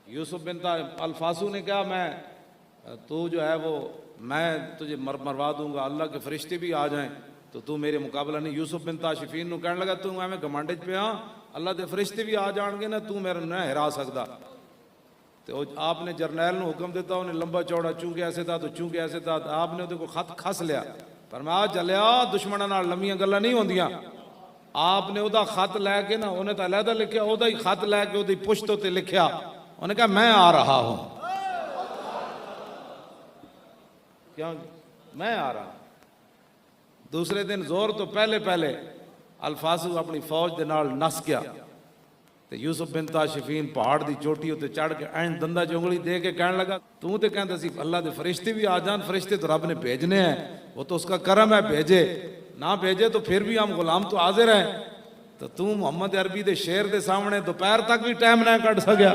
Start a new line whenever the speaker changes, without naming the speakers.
یوسف بن الفاسو نے کہا میں تو جو ہے وہ میں تجھے مروا دوں گا، اللہ کے فرشتے بھی آ جائیں تو میرے مقابلہ نہیں۔ یوسف بن تاشفین نو کہنے لگا تو میں گمانڈ پہ ہاں، اللہ دے فرشتے بھی آ جان گے نا، تو میرا نہ ہرا سکتا۔ تو آپ نے جرنیل نو حکم دیتا، انہیں لمبا چوڑا چونکہ ایسے تھا تو چونکہ ایسے تھا، آپ نے وہ خط کھس لیا، فرمایا چلیا دشمنوں نال لمیاں گلاں نہیں ہوندیاں۔ آپ نے وہ خط لے کے نا، انہیں تو علیحدہ لکھیا، وہ ہی خط لے کے وہ پشت تے لکھیا، انہیں کہا میں آ رہا ہوں، کیوں میں آ رہا ہوں۔ دوسرے دن زور تو پہلے الفاسو اپنی فوج دے نال نس گیا، تے یوسف بن تاشفین پہاڑ دی چوٹی تے چڑھ کے این دندہ چنگلی دے کے کہنے لگا تو تے کہندا سی اللہ دے فرشتے بھی آ جان، فرشتے تو رب نے بھیجنے ہیں، وہ تو اس کا کرم ہے، بھیجے نہ بھیجے تو پھر بھی ہم غلام تو حاضر ہیں، تو محمد عربی دے شعر دے سامنے دوپہر تک بھی ٹائم نہ کٹ سکیا۔